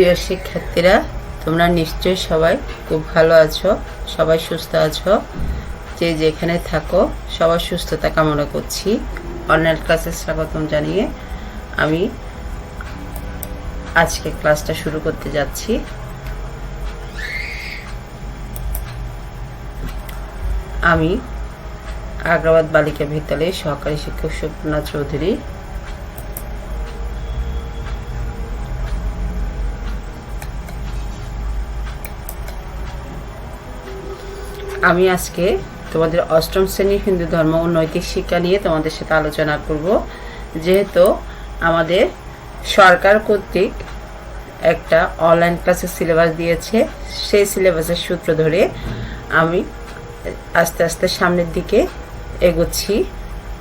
প্রিয় শিক্ষার্থীরা, তোমরা নিশ্চয়ই সবাই খুব ভালো আছো, সবাই সুস্থ আছো। যে যেখানে থাকো সবার সুস্থতা কামনা করছি। অনলাইন ক্লাসে স্বাগতম জানিয়ে আমি আজকে ক্লাসটা শুরু করতে যাচ্ছি। আমি আগ্রাবাদ বালিকা বিদ্যালয়ের সহকারী শিক্ষক সুপর্ণা চৌধুরী। আমি আজকে তোমাদের অষ্টম শ্রেণীর হিন্দু ধর্ম ও নৈতিক শিক্ষা নিয়ে তোমাদের সাথে আলোচনা করব। যেহেতু আমাদের সরকার কর্তৃক একটা অনলাইন ক্লাসের সিলেবাস দিয়েছে, সেই সিলেবাসের সূত্র ধরে আমি আস্তে আস্তে সামনের দিকে এগোচ্ছি।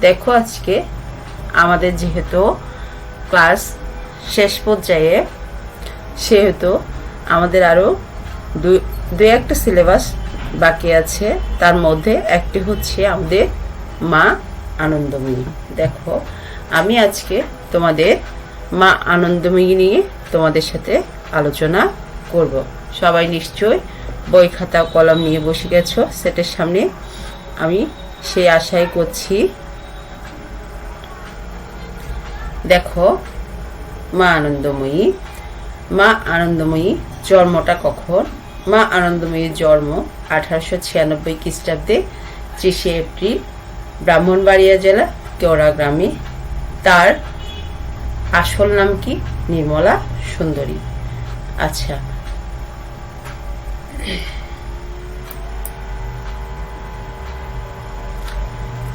দেখো, আজকে আমাদের যেহেতু ক্লাস শেষ পর্যায়ে, সেহেতু আমাদের আরও দুই একটা সিলেবাস বাকি আছে। তার মধ্যে একটি হচ্ছে আমাদের মা আনন্দময়ী। দেখো, আমি আজকে তোমাদের মা আনন্দময়ী নিয়ে তোমাদের সাথে আলোচনা করব। সবাই নিশ্চয় বই খাতা কলম নিয়ে বসে গেছো সেটের সামনে, আমি সেই আশাই করছি। দেখো, মা আনন্দময়ী। মা আনন্দময়ী জন্মটা কখন? মা আনন্দময়ীর জন্ম 1896 খ্রিস্টাব্দে 30 এপ্রিল ব্রাহ্মণবাড়িয়া জেলা কেওড়া গ্রামে। তার আসল নাম কি? নির্মলা সুন্দরী। আচ্ছা,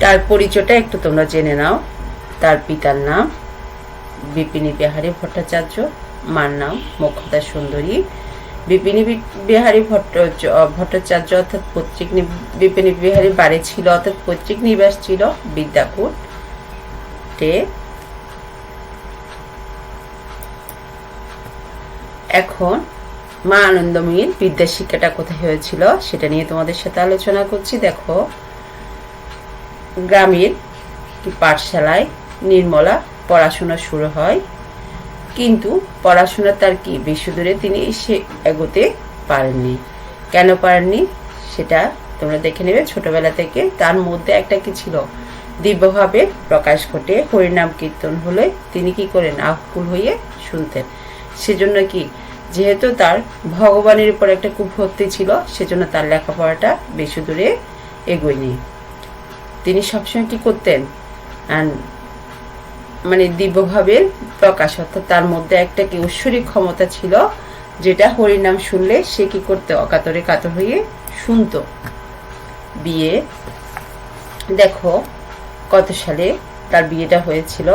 তার পরিচয়টা একটু তোমরা জেনে নাও। তার পিতার নাম বিপিনী বিহারী ভট্টাচার্য, মার নাম মোক্ষদা সুন্দরী। বিপিনী বিহারী ভট্টাচার্য অর্থাৎ পৈতৃক বিপিনী বিহারী বাড়ি ছিল অর্থাৎ পৈতৃক নিবাস ছিল বিদ্যাকুটে। এখন মা আনন্দময়ীর বিদ্যা শিক্ষাটা কোথায় হয়েছিল সেটা নিয়ে তোমাদের সাথে আলোচনা করছি। দেখো, গ্রামের পাঠশালায় নির্মলা পড়াশোনা শুরু হয়, কিন্তু পড়াশোনা তার কি বেশি দূরে তিনি সে এগোতে পারেননি। কেন পারেননি সেটা তোমরা দেখে নেবে। ছোটবেলা থেকে তার মধ্যে একটা কি ছিল? দিব্যভাবে প্রকাশ ঘটে। হরিনাম কীর্তন হলে তিনি কি করেন? আকুল হয়ে শুনতেন। সেজন্য কি, যেহেতু তার ভগবানের উপর একটা খুব ভক্তি ছিল, সেজন্য তার লেখাপড়াটা বেশি দূরে এগোয়নি। তিনি সবসময় কি করতেন? মানে দিব্যভাবে প্রকাশ, অর্থাৎ তার মধ্যে একটা কি ঐশ্বরিক ক্ষমতা ছিল, যেটা হরিনাম শুনলে সে কি করতে? অকাতরে কাতর হয়ে শুনতো। বিয়ে, দেখো কত সালে তার বিয়েটা হয়েছিল?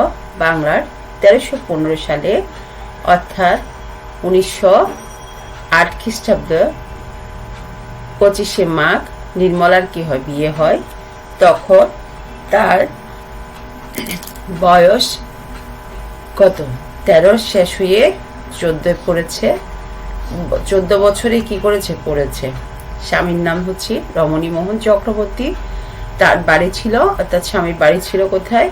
বাংলার 1315 সালে, অর্থাৎ 1908 খ্রিস্টাব্দ 25শে মাঘ নির্মলার কি হয়? বিয়ে হয়। তখন তার বয়স কত? 13 শেষ হয়ে 14 পড়েছে। 14 বছরে কি করেছে? পড়েছে। স্বামীর নাম হচ্ছে রমণীমোহন চক্রবর্তী। তার বাড়ি ছিল, অর্থাৎ স্বামীর বাড়ি ছিল কোথায়?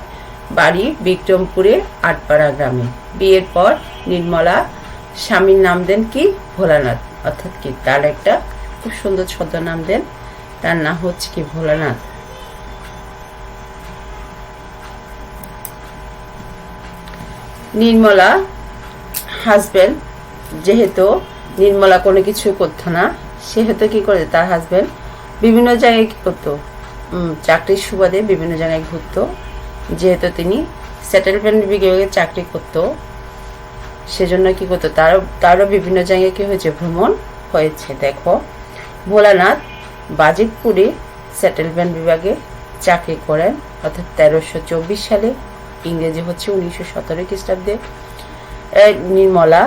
বাড়ি বিক্রমপুরে আটপাড়া গ্রামে। বিয়ের পর নির্মলা স্বামীর নাম দেন কি? ভোলানাথ। অর্থাৎ কি, তার একটা খুব সুন্দর ছদ্মনাম দেন, তার নাম হচ্ছে কি? ভোলানাথ। নির্মলা হাজবেন্ড, যেহেতু নির্মলা কোনো কিছু করতো না, সেহেতু কি করে? তার হাজবেন্ড বিভিন্ন জায়গায় কি করতো? চাকরির সুবাদে বিভিন্ন জায়গায় ঘুরতো। যেহেতু তিনি সেটেলমেন্ট বিভাগে চাকরি করতো, সেজন্য কি করতো? তারও বিভিন্ন জায়গায় কি হয়েছে? ভ্রমণ হয়েছে। দেখো, ভোলানাথ বাজিতপুরে সেটেলমেন্ট বিভাগে চাকরি করেন, অর্থাৎ 1324 সালে, ইংরেজি হচ্ছে 1917 খ্রিস্টাব্দে। নির্মলা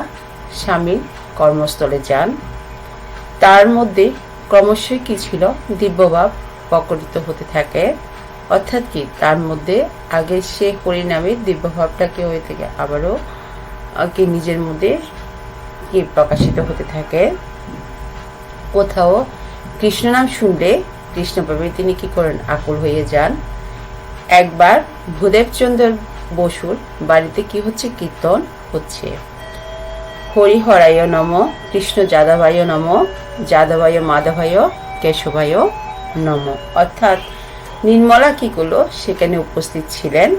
স্বামীর কর্মস্থলে যান। তার মধ্যে ক্রমশই কি ছিল? দিব্যভাব প্রকটিত হতে থাকে। অর্থাৎ কি, তার মধ্যে আগে সে হরিনামের দিব্যভাবটা কি হয়ে থাকে, আবারও কি নিজের মধ্যে কি প্রকাশিত হতে থাকে। কোথাও কৃষ্ণ নাম শুনলে কৃষ্ণভাবে তিনি কি করেন? আকুল হয়ে যান। একবার ভূদেবচন্দ্র বসুর বাড়িতে কি হচ্ছে? কীর্তন হচ্ছে। হরিহরায় নম, কৃষ্ণ যাদবায় নম, যাদবায় মাধবায় কেশবায় নম। অর্থাৎ নির্মলা কি করলো, সেখানে উপস্থিত ছিলেন।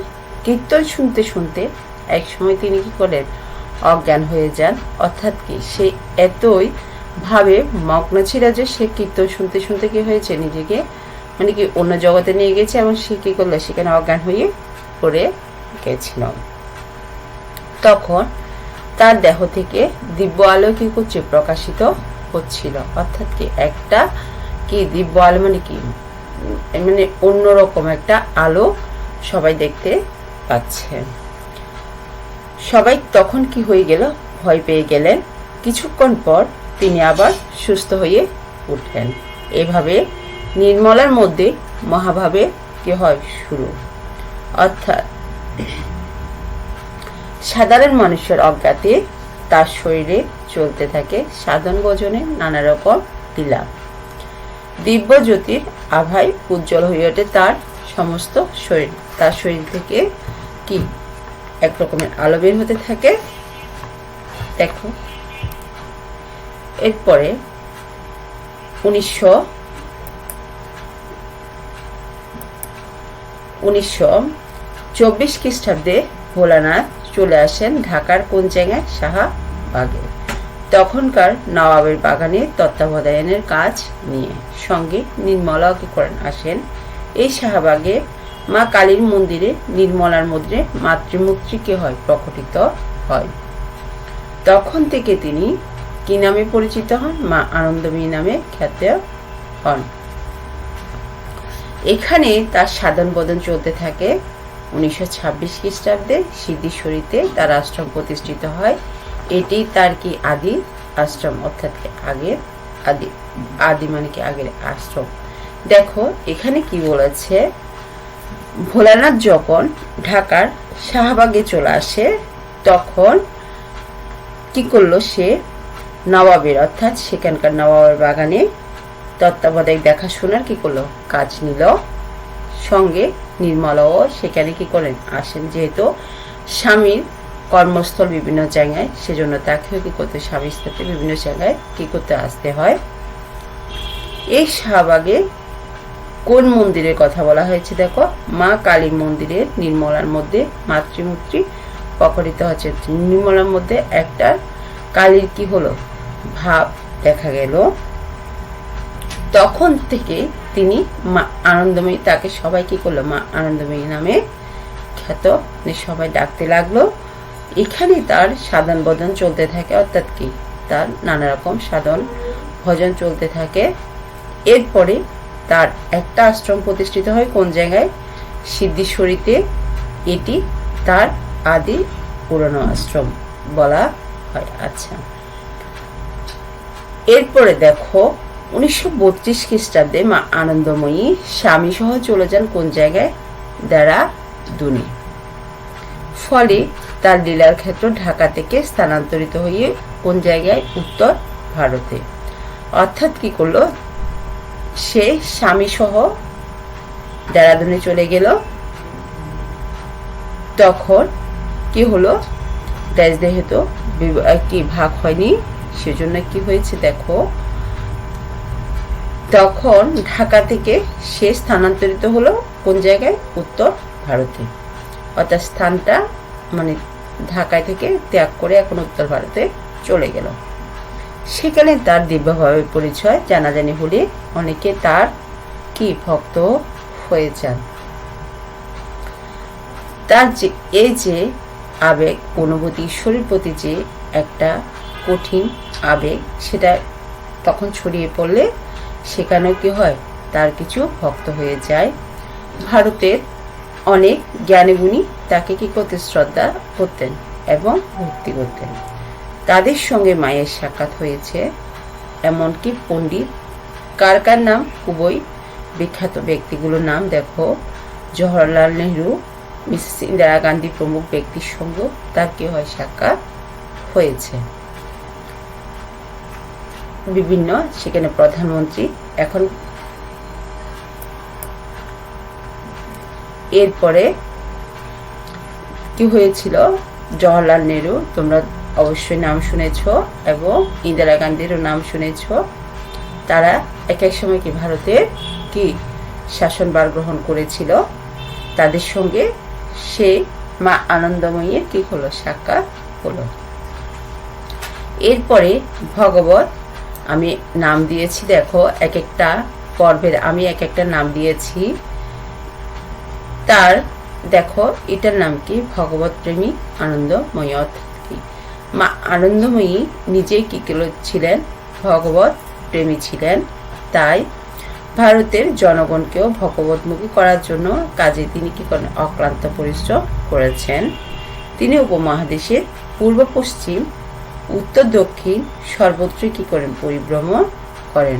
কীর্তন শুনতে শুনতে এক সময় তিনি কি করলেন, অজ্ঞান হয়ে যান। অর্থাৎ কি, সে এতই ভাবে মগ্ন ছিল যে সে কীর্তন শুনতে শুনতে কি হয়েছে, নিজেকে মানে কি অন্য জগতে নিয়ে গেছে, এবং সে কি করলো, সেখানে অজ্ঞান হয়ে পড়ে গেছিল। তখন তার দেহ থেকে দিব্য আলো কি করছে, প্রকাশিত হচ্ছিল। অর্থাৎ কি, একটা কি দিব্য আলো মানে কি, মানে অন্যরকম একটা আলো সবাই দেখতে পাচ্ছে। সবাই তখন কি হয়ে গেল, ভয় পেয়ে গেলেন। কিছুক্ষণ পর তিনি আবার সুস্থ হয়ে উঠলেন। এভাবে নির্মলার মধ্যে মহাভাবে কি হয়, শুরু। অর্থাৎ সাধারণ মানুষের অজ্ঞাতে তার শরীরে চলতে থাকে সাধন ভজনের নানা রকম লীলা। দিব্য জ্যোতির আভায় উজ্জ্বল হয়ে ওঠে তার সমস্ত শরীর। তার শরীর থেকে কি এক রকমের আলো বের হতে থাকে। দেখো, এরপরে 1924 খ্রিস্টাব্দে ভোলানাথ চলে আসেন ঢাকার কোন জায়গায়, শাহবাগে। তখনকার নবাবের বাগানে তত্ত্বাবধানের কাজ নিয়ে সঙ্গে নির্মলা কি করেন, আসেন। এই শাহবাগে মা কালীর মন্দিরে নির্মলার মধ্যে মাতৃমূর্তি কি হয়, প্রকটিত হয়। তখন থেকে তিনি কি নামে পরিচিত হন, মা আনন্দময়ী নামে খ্যাত হন। এখানে তার সাধন বদন চলতে থাকে। 1926 খ্রিস্টাব্দে সিদ্ধেশ্বরীতে তার আশ্রম প্রতিষ্ঠিত হয়। এটি তার কি আদি আশ্রম, অর্থাৎ আগের আদি মানে কি আগের আশ্রম। দেখো এখানে কি বলেছে, ভোলানাথ যখন ঢাকার শাহবাগে চলে আসে, তখন কি করলো, সে নবাবের অর্থাৎ সেখানকার নবাবের বাগানে তত্ত্বাবধায়ক দেখাশোনার কি করলো, কাজ নিল। সঙ্গে নির্মলাও সেখানে কি করেন, আসেন। যেহেতু স্বামীর কর্মস্থল বিভিন্ন জায়গায়, সেজন্য তাকেও কি করতে, স্বামীর সাথে বিভিন্ন জায়গায় কি করতে আসতে হয়। এই শাহবাগে কোন মন্দিরের কথা বলা হয়েছে, দেখো, মা কালী মন্দিরের নির্মলার মধ্যে মাতৃমূর্তি প্রকটিত হচ্ছে। নির্মলার মধ্যে একটা কালীর কি হলো, ভাব দেখা গেল। তখন থেকে তিনি মা আনন্দময়ী, তাকে সবাই কি করলো, মা আনন্দময়ী নামে খ্যাত, সবাই ডাকতে লাগলো। এখানে তার সাধন ভজন চলতে থাকে। অর্থাৎ কি, তার নানা রকম সাধন ভজন চলতে থাকে। এরপরে তার একটা আশ্রম প্রতিষ্ঠিত হয় কোন জায়গায়, সিদ্ধেশ্বরীতে। এটি তার আদি পুরনো আশ্রম বলা হয়। আচ্ছা, এরপরে দেখো 1932 খ্রিস্টাব্দে মা আনন্দময়ী স্বামী সহ চলে যান কোন জায়গায়, দেরাদুনে। ফলে তার লীলার ক্ষেত্র ঢাকা থেকে স্থানান্তরিত হয়ে কোন জায়গায়, উত্তর ভারতে। অর্থাৎ কি করলো, সে স্বামী সহ দেরাদুনে চলে গেল। তখন কি হলো, দেশ যেহেতু কি ভাগ হয়নি, সেজন্য কি হয়েছে, দেখো, তখন ঢাকা থেকে সে স্থানান্তরিত হলো কোন জায়গায়, উত্তর ভারতে। অর্থাৎ স্থানটা মানে ঢাকায় থেকে ত্যাগ করে এখন উত্তর ভারতে চলে গেল। সেখানে তার দিব্যভাবে পরিচয় জানাজানি হলে অনেকে তার কি ভক্ত হয়ে যান। তার যে এই যে আবেগ অনুভূতি, ঈশ্বরের প্রতি যে একটা কঠিন আবেগ, সেটা তখন ছড়িয়ে পড়লে সেখানেও কি হয়, তার কিছু ভক্ত হয়ে যায়। ভারতের অনেক জ্ঞানীগুণী তাকে কি করতে, শ্রদ্ধা করতেন এবং ভক্তি করতেন। তাদের সঙ্গে মায়ের সাক্ষাৎ হয়েছে। এমনকি পণ্ডিত কার কার নাম, খুবই বিখ্যাত ব্যক্তিগুলোর নাম দেখো, জওহরলাল নেহরু, মিসেস ইন্দিরা গান্ধী প্রমুখ ব্যক্তির সঙ্গে তার কি হয়, সাক্ষাৎ হয়েছে। বিভিন্ন সেখানে প্রধানমন্ত্রী এখন। এরপরে কি হয়েছিল, জওহরলাল নেহরু, তোমরা অবশ্যই নাম শুনেছ এবং ইন্দিরা গান্ধীরও নাম শুনেছ। তারা এক এক সময় কি ভারতের কি শাসনভার গ্রহণ করেছিল। তাদের সঙ্গে সেই মা আনন্দময়ীর কি হলো, সাক্ষাৎ হলো। এরপরে ভগবত আমি নাম দিয়েছি, দেখো এক একটা পর্বের আমি এক একটা নাম দিয়েছি। তার দেখো এটার নাম কি, ভগবত প্রেমী আনন্দময়ী। অর্থাৎ কি মা আনন্দময়ী নিজেই কি ছিলেন, ভগবত প্রেমী ছিলেন। তাই ভারতের জনগণকেও ভগবতমুখী করার জন্য কাজে তিনি কি করেন, অক্লান্ত পরিশ্রম করেছেন। তিনি উপমহাদেশের পূর্ব পশ্চিম উত্তর দক্ষিণ সর্বত্রই কি করেন, পরিভ্রমণ করেন।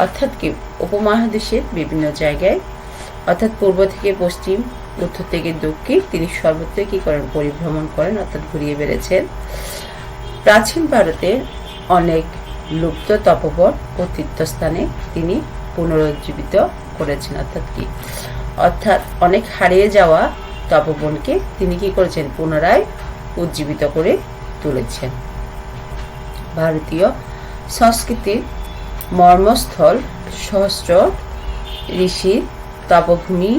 অর্থাৎ কি উপমহাদেশের বিভিন্ন জায়গায়, অর্থাৎ পূর্ব থেকে পশ্চিম, উত্তর থেকে দক্ষিণ, তিনি সর্বত্রই কি করেন, পরিভ্রমণ করেন, অর্থাৎ ঘুরিয়ে বেড়েছেন। প্রাচীন ভারতের অনেক লুপ্ত তপবন ও তীর্থস্থানে তিনি পুনরুজ্জীবিত করেছেন। অর্থাৎ অনেক হারিয়ে যাওয়া তপবনকে তিনি কি করেছেন, পুনরায় উজ্জীবিত করে তুলেছেন। ভারতীয় সংস্কৃতির মর্মস্থল সহস্র ঋষির তপভূমি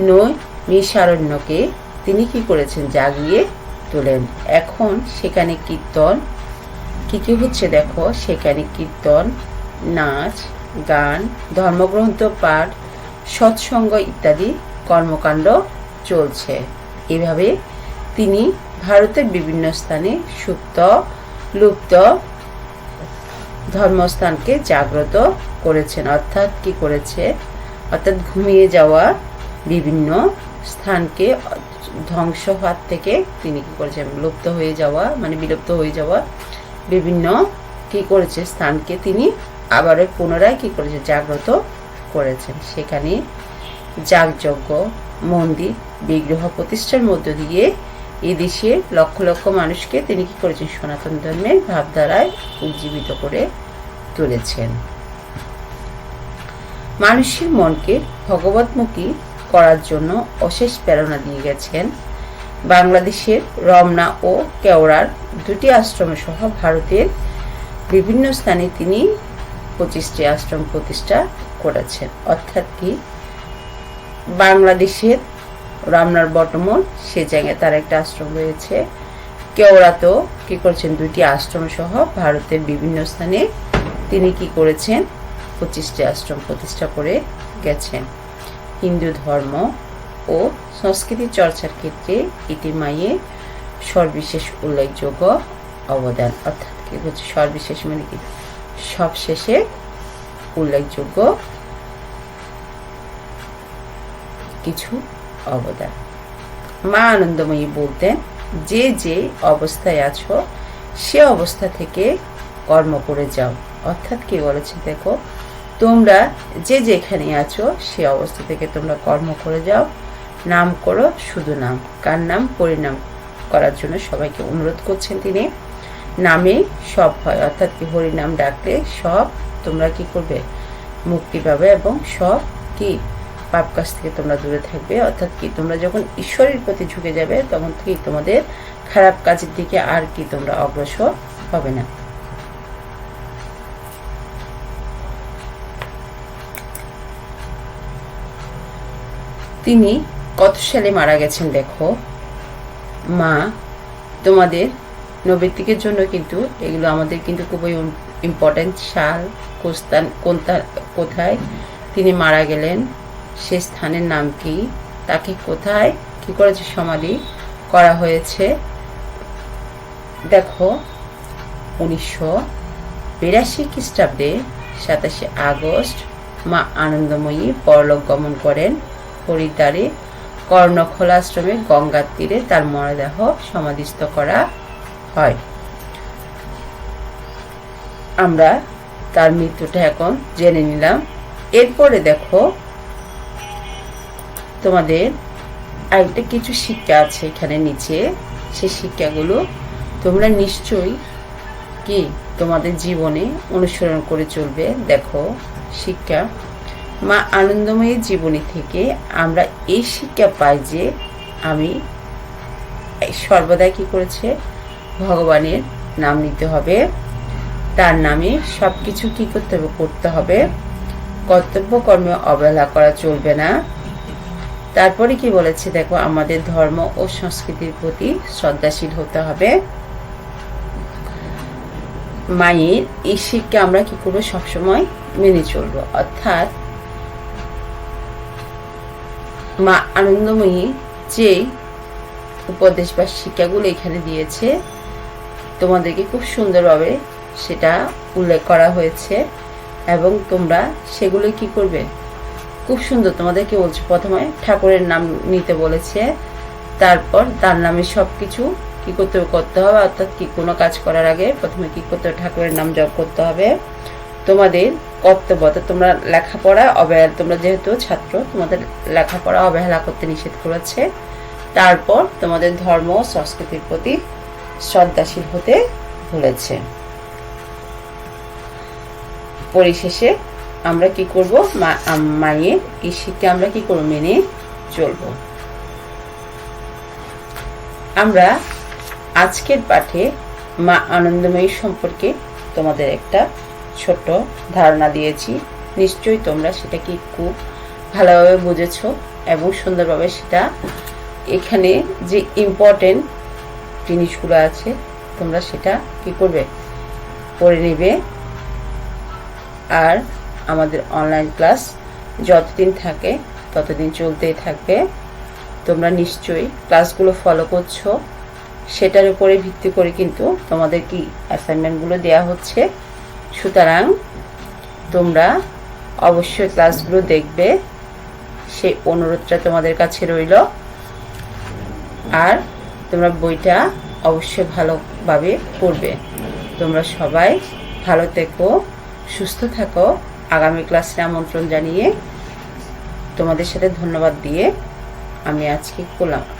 নৈমিষারণ্যকে তিনি কি করেছেন, জাগিয়ে তোলেন। এখন সেখানে কীর্তন কি কি হচ্ছে, দেখো সেখানে কীর্তন, নাচ, গান, ধর্মগ্রন্থ পাঠ, সৎসঙ্গ ইত্যাদি কর্মকাণ্ড চলছে। এভাবে তিনি ভারতের বিভিন্ন স্থানে সুপ্ত লুপ্ত ধর্মস্থানকে জাগ্রত করেছেন। অর্থাৎ কি করেছে, অর্থাৎ ঘুমিয়ে যাওয়া বিভিন্ন স্থানকে ধ্বংস হওয়ার থেকে তিনি কি করেছেন, লুপ্ত হয়ে যাওয়া মানে বিলুপ্ত হয়ে যাওয়া বিভিন্ন কি করেছে স্থানকে তিনি আবারও পুনরায় কি করেছে, জাগ্রত করেছেন। সেখানে যাগযজ্ঞ, মন্দির, বিগ্রহ প্রতিষ্ঠার মধ্য দিয়ে এই দেশের লক্ষ লক্ষ মানুষকে তিনি কি করেছেন, সনাতন ধর্মের ভাবধারায় উজ্জীবিত করে তুলেছেন। মানুষের মনকে ভগবতমুখী করার জন্য অশেষ প্রেরণা দিয়ে গেছেন। বাংলাদেশের রমনা ও কেওড়ার দুটি আশ্রম সহ ভারতের বিভিন্ন স্থানে তিনি 25টি আশ্রম প্রতিষ্ঠা করেছেন। অর্থাৎ কি বাংলাদেশের রমনার বটমূল সে জায়গায় তার একটা আশ্রম রয়েছে। কেওড়াতেও কি করেছেন, দুটি আশ্রম সহ ভারতের বিভিন্ন স্থানে তিনি কি করেছেন, 25টি আশ্রম প্রতিষ্ঠা করে গেছেন। হিন্দু ধর্ম ও সংস্কৃতি চর্চার ক্ষেত্রে এটি মায়ের সর্ববিশেষ উল্লেখযোগ্য অবদান। অর্থাৎ কি হচ্ছে, সর্ববিশেষ মানে কি, সবশেষে উল্লেখযোগ্য কিছু অবদান। মা আনন্দময়ী বলতেন, যে যে অবস্থায় আছো সে অবস্থা থেকে কর্ম করে যাও। অর্থাৎ কি বলেছে, দেখো তোমরা যে যেখানে আছো সে অবস্থা থেকে তোমরা কর্ম করে যাও, নাম করো শুধু নাম। কার নাম? পরিণাম করার জন্য সবাইকে অনুরোধ করছেন তিনি। নামে সব হয়, অর্থাৎ কি হরিনাম ডাকলে সব তোমরা কি করবে, মুক্তি পাবে এবং সব কি পাপ কাজ থেকে তোমরা দূরে থাকবে। অর্থাৎ কি তোমরা যখন ঈশ্বরের প্রতি ঝুঁকে যাবে তখন কি তোমাদের খারাপ কাজের দিকে আর কি তোমরা অগ্রসর হবে না। তিনি কত সালে মারা গেছেন দেখো। মা তোমাদের নৈবেদ্যিকের জন্য কিন্তু এগুলো আমাদের কিন্তু খুবই ইম্পর্টেন্ট। সাল, কোথায় তিনি মারা গেলেন, সে স্থানের নাম কি, তাকে কোথায় কি করেছে সমাধি করা হয়েছে। দেখো 1982 খ্রিস্টাব্দে 27 আগস্ট মা আনন্দময়ী পরলোক গমন করেন। হরিদ্বারে কর্ণখোলা আশ্রমে গঙ্গার তীরে তার মরদেহ সমাধিস্থ করা হয়। আমরা তার মৃত্যুটা এখন জেনে নিলাম। এরপরে দেখো তোমাদের আরেকটা কিছু শিক্ষা আছে এখানে নিচে, সেই শিক্ষাগুলো তোমরা নিশ্চয়ই কি তোমাদের জীবনে অনুসরণ করে চলবে। দেখো শিক্ষা, মা আনন্দময়ীর জীবনী থেকে আমরা এই শিক্ষা পাই যে আমি সর্বদা কি করেছে, ভগবানের নাম নিতে হবে, তার নামে সবকিছু কি করতে হবে। কর্তব্য কর্মে অবহেলা করা চলবে না। তারপরে কি বলেছে দেখো, আমাদের ধর্ম ও সংস্কৃতির প্রতি শ্রদ্ধাশীল হতে হবে। মায়ের এই শিক্ষা আমরা কি করবো, সবসময় মেনে চলবো। অর্থাৎ মা আনন্দময়ী যে উপদেশ বা শিক্ষাগুলো এখানে দিয়েছে, তোমাদেরকে খুব সুন্দরভাবে সেটা উল্লেখ করা হয়েছে এবং তোমরা সেগুলো কি করবে, খুব সুন্দর। তোমাদেরকে বলছে, প্রথমে ঠাকুরের নাম নিতে বলেছে, তারপর তার নামে সবকিছু কি করতে হবে। অর্থাৎ কি কোনো কাজ করার আগে প্রথমে কি করতে হবে, ঠাকুরের নাম জপ করতে হবে। তোমাদের কর্তব্য, তোমরা লেখাপড়া অবহেলা, তোমরা যেহেতু ছাত্র, তোমাদের লেখাপড়া অবহেলা করতে নিষেধ করেছে। তারপর তোমাদের ধর্ম ও সংস্কৃতির প্রতি শ্রদ্ধাশীল হতে বলেছে। পরিশেষে আমরা কি করব, মায়ের এই শিক্ষা আমরা কি করব, মেনে চলব। আমরা আজকের পাঠে মা আনন্দময়ী সম্পর্কে তোমাদের একটা ছোট্ট ধারণা দিয়েছি। নিশ্চয়ই তোমরা সেটা কি খুব ভালোভাবে বুঝেছো এবং সুন্দরভাবে সেটা এখানে যে ইম্পর্টেন্ট জিনিসগুলো আছে তোমরা সেটা কি করবে, পড়ে নেবে। আর আমাদের অনলাইন ক্লাস যতদিন থাকে ততদিন চলতেই থাকবে। তোমরা নিশ্চয়ই ক্লাসগুলো ফলো করছো, সেটার উপরে ভিত্তি করে কিন্তু তোমাদের কি অ্যাসাইনমেন্টগুলো দেওয়া হচ্ছে। সুতরাং তোমরা অবশ্যই ক্লাসগুলো দেখবে, সেই অনুরোধটা তোমাদের কাছে রইল। আর তোমরা বইটা অবশ্যই ভালোভাবে পড়বে। তোমরা সবাই ভালো থেকো, সুস্থ থাকো। আগামী ক্লাসে আমন্ত্রণ জানিয়ে তোমাদের সাথে ধন্যবাদ দিয়ে আমি আজকে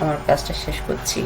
আমার ক্লাসটা শেষ করছি।